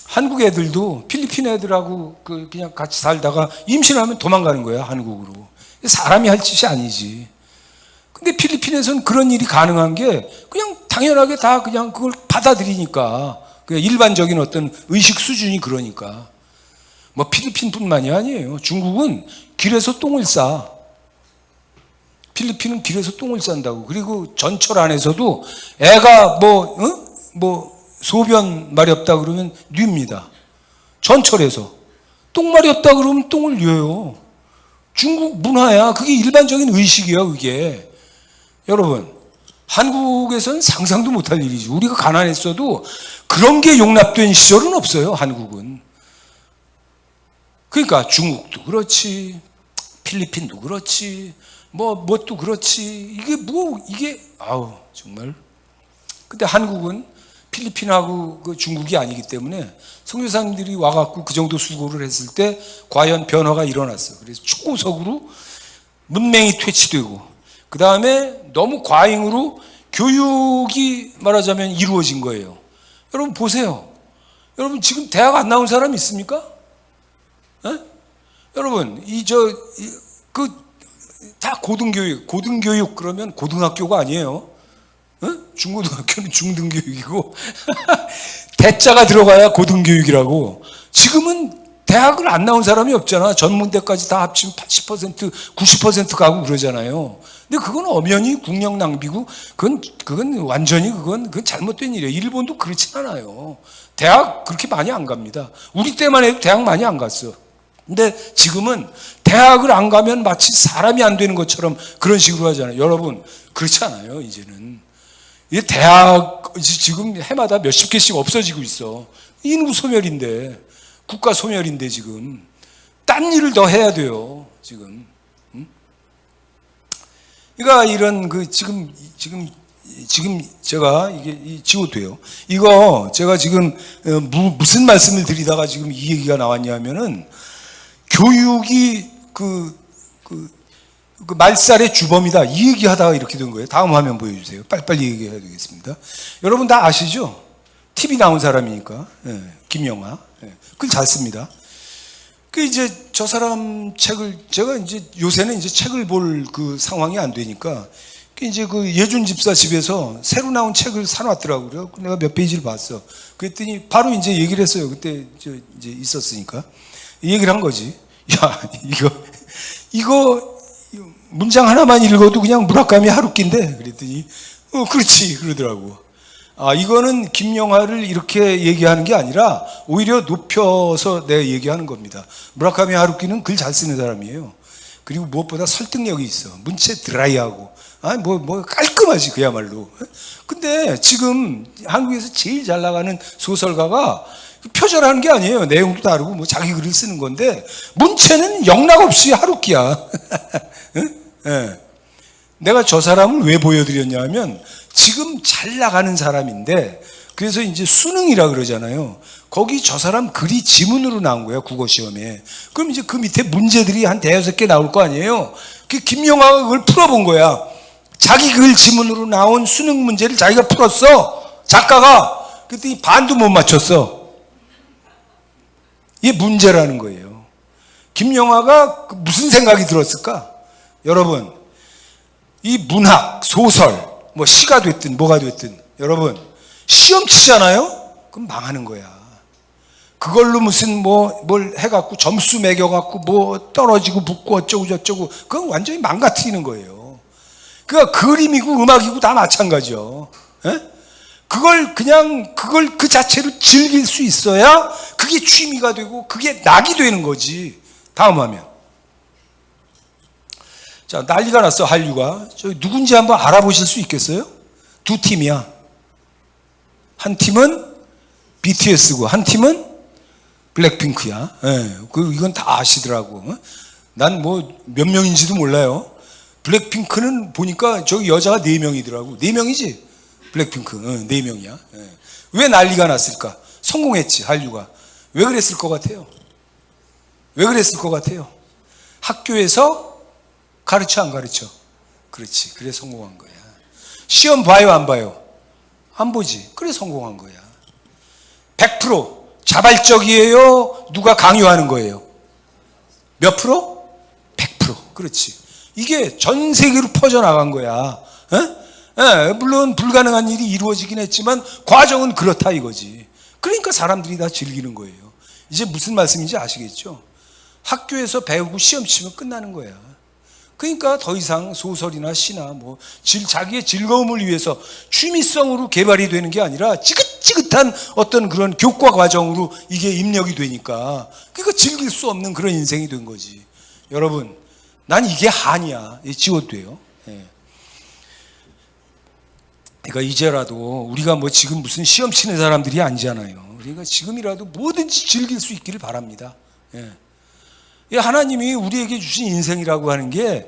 한국 애들도 필리핀 애들하고 그냥 같이 살다가 임신하면 도망가는 거야, 한국으로. 사람이 할 짓이 아니지. 근데 필리핀에서는 그런 일이 가능한 게 그냥 당연하게 다 그냥 그걸 받아들이니까. 그냥 일반적인 어떤 의식 수준이 그러니까. 뭐 필리핀뿐만이 아니에요. 중국은 길에서 똥을 싸. 필리핀은 길에서 똥을 싼다고. 그리고 전철 안에서도 애가 뭐 소변 마렵다 그러면 늡니다. 전철에서 똥 마렵다 그러면 똥을 뉘어요. 중국 문화야. 그게 일반적인 의식이야, 그게. 여러분, 한국에서는 상상도 못할 일이지. 우리가 가난했어도 그런 게 용납된 시절은 없어요, 한국은. 그러니까 중국도 그렇지, 필리핀도 그렇지, 뭣도 그렇지. 이게 아우 정말. 근데 한국은 필리핀하고 그 중국이 아니기 때문에 선교사님들이 와갖고 그 정도 수고를 했을 때 과연 변화가 일어났어. 그래서 축구석으로 문맹이 퇴치되고, 그 다음에 너무 과잉으로 교육이 말하자면 이루어진 거예요. 여러분 보세요. 여러분 지금 대학 안 나온 사람 있습니까? 에? 여러분 다 고등교육 그러면 고등학교가 아니에요. 중고등학교는 중등교육이고 대자가 들어가야 고등교육이라고. 지금은 대학을 안 나온 사람이 없잖아. 전문대까지 다 합치면 80%, 90% 가고 그러잖아요. 근데 그건 엄연히 국력 낭비고, 그건 완전히 그건 잘못된 일이에요. 일본도 그렇진 않아요. 대학 그렇게 많이 안 갑니다. 우리 때만 해도 대학 많이 안 갔어. 근데 지금은 대학을 안 가면 마치 사람이 안 되는 것처럼 그런 식으로 하잖아요. 여러분 그렇지 않아요. 이제는 이 대학 지금 해마다 몇십 개씩 없어지고 있어. 인구 소멸인데, 국가 소멸인데 지금 딴 일을 더 해야 돼요. 지금. 그러니까 이런 지금 제가 이게 지워도요. 이거 제가 지금 무슨 말씀을 드리다가 지금 이 얘기가 나왔냐면은, 교육이 그 말살의 주범이다, 이 얘기하다가 이렇게 된 거예요. 다음 화면 보여주세요. 빨리빨리 얘기해야 되겠습니다. 여러분 다 아시죠? TV 나온 사람이니까. 예, 김영하. 예, 그걸 잘 씁니다. 이제 저 사람 책을 제가 이제 요새는 이제 책을 볼 그 상황이 안 되니까 이제 그 예준 집사 집에서 새로 나온 책을 사놨더라고요. 내가 몇 페이지를 봤어. 그랬더니 바로 이제 얘기를 했어요. 그때 이제 있었으니까 이 얘기를 한 거지. 야, 이거 문장 하나만 읽어도 그냥 무라카미 하루키인데. 그랬더니 그렇지 그러더라고. 이거는 김영하를 이렇게 얘기하는 게 아니라 오히려 높여서 내가 얘기하는 겁니다. 무라카미 하루키는 글 잘 쓰는 사람이에요. 그리고 무엇보다 설득력이 있어. 문체 드라이하고 깔끔하지 그야말로. 근데 지금 한국에서 제일 잘 나가는 소설가가 표절하는 게 아니에요. 내용도 다르고 자기 글을 쓰는 건데 문체는 영락없이 하루키야. 네. 내가 저 사람을 왜 보여드렸냐면, 지금 잘 나가는 사람인데, 그래서 이제 수능이라 그러잖아요. 거기 저 사람 글이 지문으로 나온 거야, 국어시험에. 그럼 이제 그 밑에 문제들이 한 대여섯 개 나올 거 아니에요. 그 김영하가 그걸 풀어본 거야. 자기 글 지문으로 나온 수능 문제를 자기가 풀었어, 작가가. 그랬더니 반도 못 맞췄어. 이게 문제라는 거예요. 김영하가 무슨 생각이 들었을까? 여러분, 이 문학, 소설, 시가 됐든 뭐가 됐든, 여러분 시험 치잖아요? 그럼 망하는 거야. 그걸로 무슨 뭘 해갖고 점수 매겨갖고 떨어지고 붙고 어쩌고 저쩌고, 그건 완전히 망가뜨리는 거예요. 그러니까 그림이고 음악이고 다 마찬가지요. 에? 그걸 그 자체로 즐길 수 있어야 그게 취미가 되고 그게 낙이 되는 거지. 다음 화면. 자, 난리가 났어, 한류가. 누군지 한번 알아보실 수 있겠어요? 두 팀이야. 한 팀은 BTS고 한 팀은 블랙핑크야. 예, 이건 다 아시더라고. 난 몇 명인지도 몰라요. 블랙핑크는 보니까 저기 여자가 4명이더라고. 4명이지? 블랙핑크. 4명이야. 예. 왜 난리가 났을까? 성공했지, 한류가. 왜 그랬을 것 같아요? 왜 그랬을 것 같아요? 학교에서 가르쳐 안 가르쳐? 그렇지. 그래 성공한 거야. 시험 봐요 안 봐요? 안 보지. 그래 성공한 거야. 100% 자발적이에요? 누가 강요하는 거예요? 몇 프로? 100%. 그렇지. 이게 전 세계로 퍼져나간 거야. 물론 불가능한 일이 이루어지긴 했지만 과정은 그렇다 이거지. 그러니까 사람들이 다 즐기는 거예요. 이제 무슨 말씀인지 아시겠죠? 학교에서 배우고 시험 치면 끝나는 거야. 그러니까 더 이상 소설이나 시나 자기의 즐거움을 위해서 취미성으로 개발이 되는 게 아니라 지긋지긋한 어떤 그런 교과 과정으로 이게 입력이 되니까, 그러니까 즐길 수 없는 그런 인생이 된 거지. 여러분, 난 이게 한이야. 지워도 돼요. 예. 그러니까 이제라도 우리가 지금 무슨 시험 치는 사람들이 아니잖아요. 그러니까 지금이라도 뭐든지 즐길 수 있기를 바랍니다. 예. 이 하나님이 우리에게 주신 인생이라고 하는 게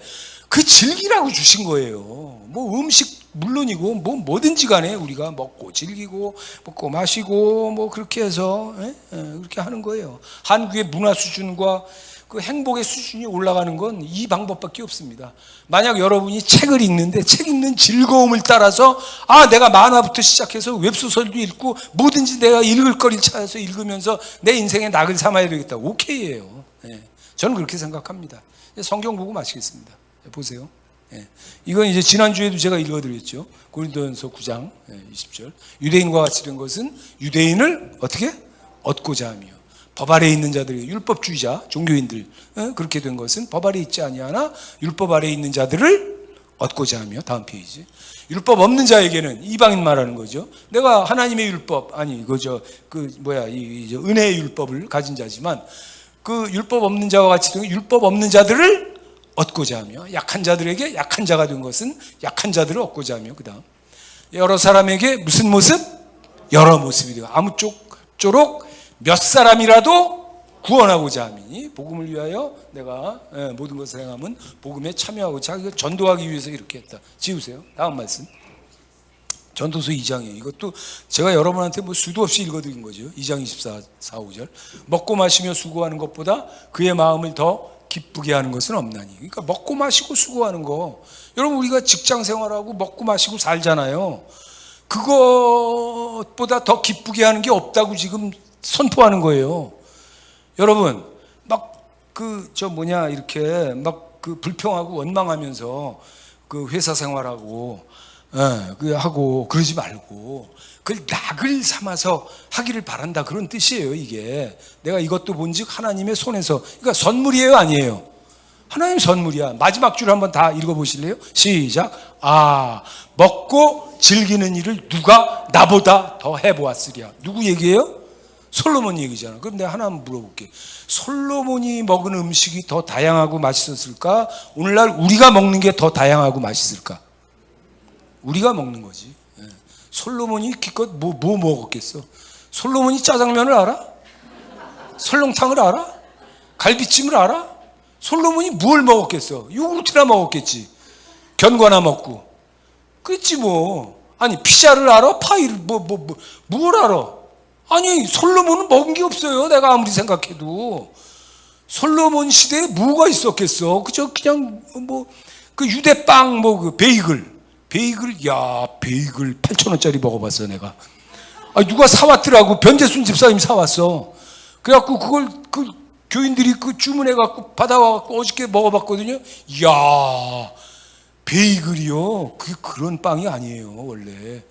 그 즐기라고 주신 거예요. 뭐 음식 물론이고 뭐 뭐든지 간에 우리가 먹고 즐기고 먹고 마시고 뭐 그렇게 해서 그렇게 하는 거예요. 한국의 문화 수준과 그 행복의 수준이 올라가는 건 이 방법밖에 없습니다. 만약 여러분이 책을 읽는데 책 읽는 즐거움을 따라서 내가 만화부터 시작해서 웹소설도 읽고 뭐든지 내가 읽을 거리를 찾아서 읽으면서 내 인생의 낙을 삼아야 되겠다. 오케이예요. 저는 그렇게 생각합니다. 성경 보고 마치겠습니다. 보세요. 이건 이제 지난주에도 제가 읽어드렸죠. 고린도전서 9장 20절. 유대인과 같이 된 것은 유대인을 어떻게? 얻고자 하며 법 아래에 있는 자들이 율법주의자 종교인들 그렇게 된 것은 법 아래에 있지 아니하나 율법 아래에 있는 자들을 얻고자 하며. 다음 페이지. 율법 없는 자에게는 이방인 말하는 거죠. 내가 하나님의 율법 이 은혜의 율법을 가진 자지만 그 율법 없는 자와 같이 된 율법 없는 자들을 얻고자 하며, 약한 자들에게 약한 자가 된 것은 약한 자들을 얻고자 하며, 그 다음 여러 사람에게 무슨 모습? 여러 모습이 되고 아무쪼록 몇 사람이라도 구원하고자 하니 복음을 위하여 내가 모든 것을 행함은 복음에 참여하고 자기가 전도하기 위해서 이렇게 했다. 지우세요. 다음 말씀. 전도서 2장이에요. 이것도 제가 여러분한테 뭐 수도 없이 읽어드린 거죠. 2장 24, 5절. 먹고 마시며 수고하는 것보다 그의 마음을 더 기쁘게 하는 것은 없나니. 그러니까 먹고 마시고 수고하는 거. 여러분 우리가 직장 생활하고 먹고 마시고 살잖아요. 그것보다 더 기쁘게 하는 게 없다고 지금 선포하는 거예요. 여러분 이렇게 불평하고 원망하면서 그 회사 생활하고 하고 그러지 말고 그걸 낙을 삼아서 하기를 바란다, 그런 뜻이에요. 이게 내가 이것도 본즉 하나님의 손에서, 그러니까 선물이에요, 아니에요? 하나님 선물이야. 마지막 줄 한번 다 읽어보실래요? 시작. 먹고 즐기는 일을 누가 나보다 더 해보았으랴. 누구 얘기예요? 솔로몬 얘기잖아. 그럼 내가 하나 물어볼게. 솔로몬이 먹은 음식이 더 다양하고 맛있었을까? 오늘날 우리가 먹는 게 더 다양하고 맛있을까? 우리가 먹는 거지. 솔로몬이 기껏 뭐 먹었겠어? 솔로몬이 짜장면을 알아? 설렁탕을 알아? 갈비찜을 알아? 솔로몬이 뭘 먹었겠어? 요구르트나 먹었겠지. 견과나 먹고. 그렇지 뭐. 아니 피자를 알아? 파이를 뭘 알아? 아니 솔로몬은 먹은 게 없어요. 내가 아무리 생각해도. 솔로몬 시대에 뭐가 있었겠어? 그저 그냥 그 유대빵 베이글 8,000원짜리 먹어봤어 내가. 누가 사왔더라고. 변재순 집사님이 사왔어. 그래갖고 그걸 교인들이 주문해갖고 받아와갖고 어저께 먹어봤거든요. 베이글이요. 그런 빵이 아니에요. 원래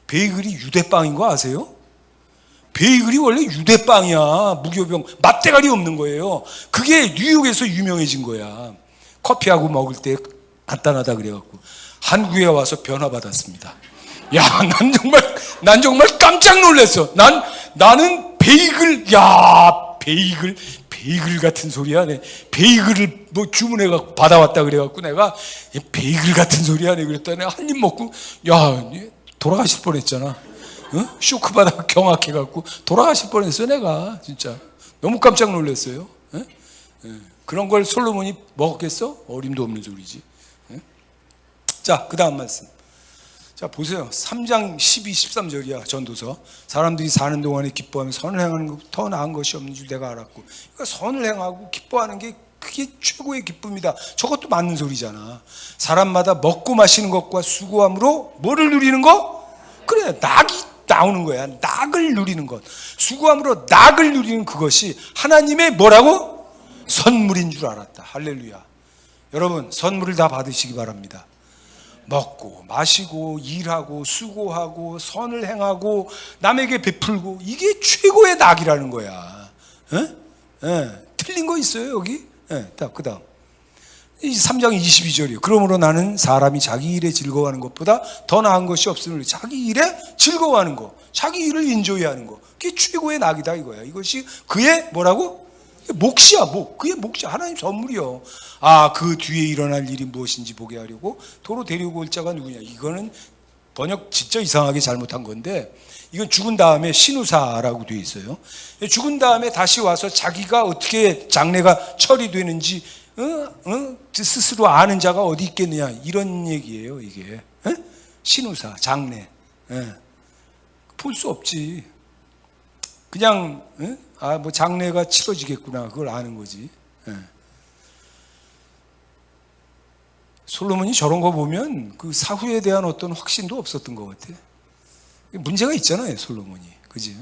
베이글이 유대빵인 거 아세요? 베이글이 원래 유대빵이야. 무교병 맛대가리 없는 거예요. 그게 뉴욕에서 유명해진 거야. 커피하고 먹을 때 간단하다 그래갖고 한국에 와서 변화받았습니다. 난 정말 깜짝 놀랐어. 나는 베이글 같은 소리 하네. 베이글을 주문해갖고 받아왔다 그래갖고 내가 베이글 같은 소리 하네 그랬더니 한 입 먹고 돌아가실 뻔했잖아. 쇼크 받아 경악해갖고 돌아가실 뻔했어 내가. 진짜 너무 깜짝 놀랐어요. 그런 걸 솔로몬이 먹었겠어? 어림도 없는 소리지. 자, 그 다음 말씀. 자, 보세요. 3장 12, 13절이야, 전도서. 사람들이 사는 동안에 기뻐하며 선을 행하는 것부터 더 나은 것이 없는 줄 내가 알았고. 그러니까 선을 행하고 기뻐하는 게 그게 최고의 기쁨이다. 저것도 맞는 소리잖아. 사람마다 먹고 마시는 것과 수고함으로 뭐를 누리는 거? 그래, 낙이 나오는 거야. 낙을 누리는 것. 수고함으로 낙을 누리는 그것이 하나님의 뭐라고? 선물인 줄 알았다. 할렐루야. 여러분, 선물을 다 받으시기 바랍니다. 먹고 마시고 일하고 수고하고 선을 행하고 남에게 베풀고, 이게 최고의 낙이라는 거야. 틀린 거 있어요 여기? 그 다음 3장 22절이에요. 그러므로 나는 사람이 자기 일에 즐거워하는 것보다 더 나은 것이 없으므로. 자기 일에 즐거워하는 거, 자기 일을 인조이하는 거, 그게 최고의 낙이다 이거야. 이것이 그의 뭐라고? 몫이야. 그의 몫이 하나님 선물이요. 그 뒤에 일어날 일이 무엇인지 보게 하려고 도로 데리고 올 자가 누구냐. 이거는 번역 진짜 이상하게 잘못한 건데, 이건 죽은 다음에 신우사라고 되어 있어요. 죽은 다음에 다시 와서 자기가 어떻게 장례가 처리되는지 스스로 아는 자가 어디 있겠느냐, 이런 얘기예요. 이게 신우사, 장례. 볼 수 없지. 그냥 뭐 장례가 치러지겠구나, 그걸 아는 거지. 솔로몬이 저런 거 보면 그 사후에 대한 어떤 확신도 없었던 것 같아. 문제가 있잖아요, 솔로몬이. 그지?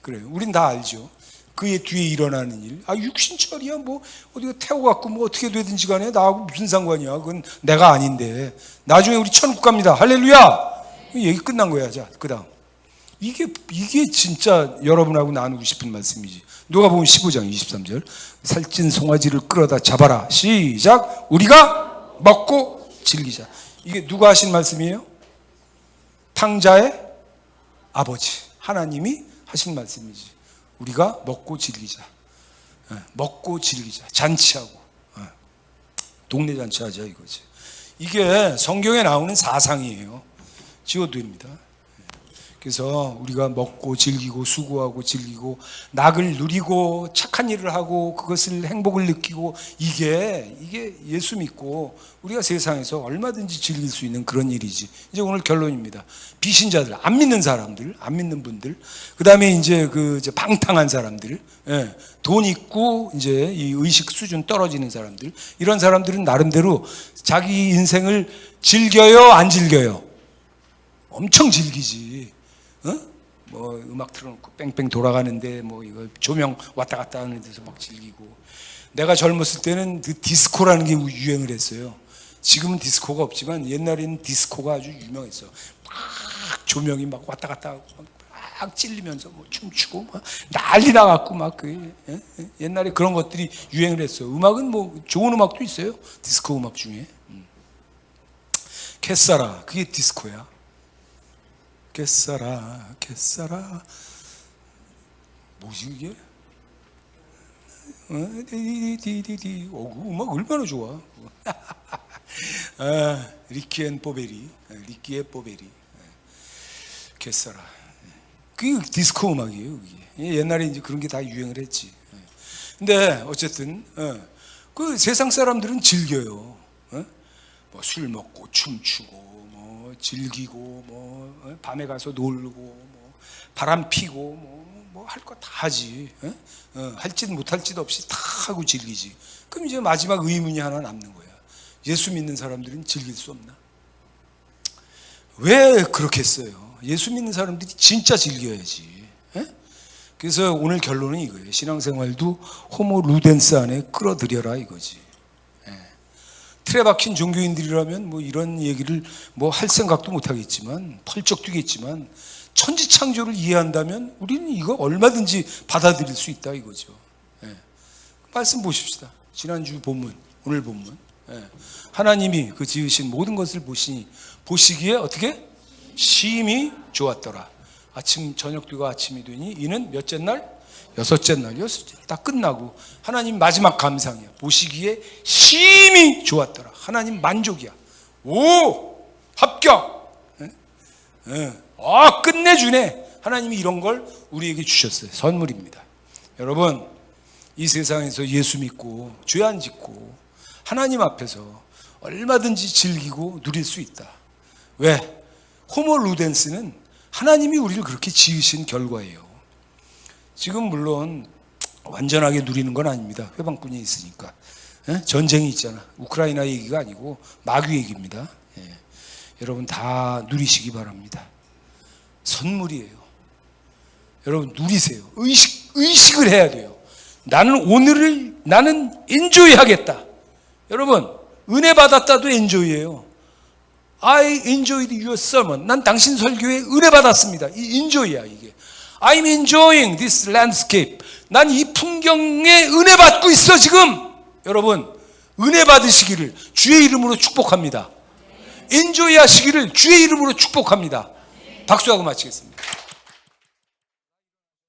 그래요. 우린 다 알죠. 그의 뒤에 일어나는 일. 육신처리야, 뭐, 어디가 태워갖고 뭐 어떻게 되든지 간에 나하고 무슨 상관이야. 그건 내가 아닌데. 나중에 우리 천국 갑니다. 할렐루야! 얘기 끝난 거야. 자, 그 다음. 이게 진짜 여러분하고 나누고 싶은 말씀이지. 누가복음 15장 23절. 살찐 송아지를 끌어다 잡아라. 시작. 우리가 먹고 즐기자. 이게 누가 하신 말씀이에요? 탕자의 아버지 하나님이 하신 말씀이지. 우리가 먹고 즐기자. 먹고 즐기자. 잔치하고. 동네 잔치하자 이거지. 이게 성경에 나오는 사상이에요. 지워도 됩니다. 그래서 우리가 먹고 즐기고 수고하고 즐기고 낙을 누리고 착한 일을 하고 그것을 행복을 느끼고, 이게 예수 믿고 우리가 세상에서 얼마든지 즐길 수 있는 그런 일이지. 이제 오늘 결론입니다. 비신자들, 안 믿는 사람들, 안 믿는 분들, 그 다음에 이제 방탕한 사람들, 돈 있고 이제 이 의식 수준 떨어지는 사람들, 이런 사람들은 나름대로 자기 인생을 즐겨요, 안 즐겨요? 엄청 즐기지. 뭐 음악 틀어놓고 뺑뺑 돌아가는데 뭐 이거 조명 왔다 갔다 하는 데서 막 즐기고. 내가 젊었을 때는 그 디스코라는 게 유행을 했어요. 지금은 디스코가 없지만 옛날에는 디스코가 아주 유명했어. 막 조명이 막 왔다 갔다 하고 막 찔리면서 뭐 춤추고 막 난리 나갖고 막 옛날에 그런 것들이 유행을 했어. 음악은 뭐 좋은 음악도 있어요. 디스코 음악 중에. 켓사라, 그게 디스코야. 겟사라, 겟사라. 뭐지 이게? 디디디디. 음악 얼마나 좋아. 리키엔 포베리, 리키에 포베리. 겟사라. 그게 디스코 음악이에요. 그게. 옛날에 이제 그런 게 다 유행을 했지. 근데 어쨌든 그 세상 사람들은 즐겨요. 뭐 술 먹고 춤추고. 즐기고 뭐 밤에 가서 놀고 뭐 바람 피고 뭐 할 거 다 하지. 할 짓 못할 짓 없이 다 하고 즐기지. 그럼 이제 마지막 의문이 하나 남는 거야. 예수 믿는 사람들은 즐길 수 없나? 왜 그렇게 했어요? 예수 믿는 사람들이 진짜 즐겨야지. 그래서 오늘 결론은 이거예요. 신앙생활도 호모 루덴스 안에 끌어들여라 이거지. 틀에 박힌 종교인들이라면 뭐 이런 얘기를 뭐 할 생각도 못 하겠지만, 펄쩍 뛰겠지만, 천지창조를 이해한다면 우리는 이거 얼마든지 받아들일 수 있다 이거죠. 말씀 보십시다. 지난주 본문, 오늘 본문. 하나님이 그 지으신 모든 것을 보시기에 어떻게? 심히 좋았더라. 아침 저녁 뒤가 아침이 되니 이는 몇째 날? 여섯째 날 다 끝나고 하나님 마지막 감상이야. 보시기에 심히 좋았더라. 하나님 만족이야. 오, 합격. 끝내주네. 하나님이 이런 걸 우리에게 주셨어요. 선물입니다. 여러분, 이 세상에서 예수 믿고 죄 안 짓고 하나님 앞에서 얼마든지 즐기고 누릴 수 있다. 왜? 호모 루덴스는 하나님이 우리를 그렇게 지으신 결과예요. 지금 물론 완전하게 누리는 건 아닙니다. 회방꾼이 있으니까. 전쟁이 있잖아. 우크라이나 얘기가 아니고 마귀 얘기입니다. 여러분 다 누리시기 바랍니다. 선물이에요. 여러분 누리세요. 의식을 해야 돼요. 나는 엔조이 하겠다. 여러분 은혜 받았다도 엔조이예요. I enjoyed your sermon. 난 당신 설교에 은혜 받았습니다. 이 엔조이야 이게. I'm enjoying this landscape. 난 이 풍경에 은혜 받고 있어 지금. 여러분 은혜 받으시기를 주의 이름으로 축복합니다. 엔조이 하시기를 주의 이름으로 축복합니다. 박수하고 마치겠습니다.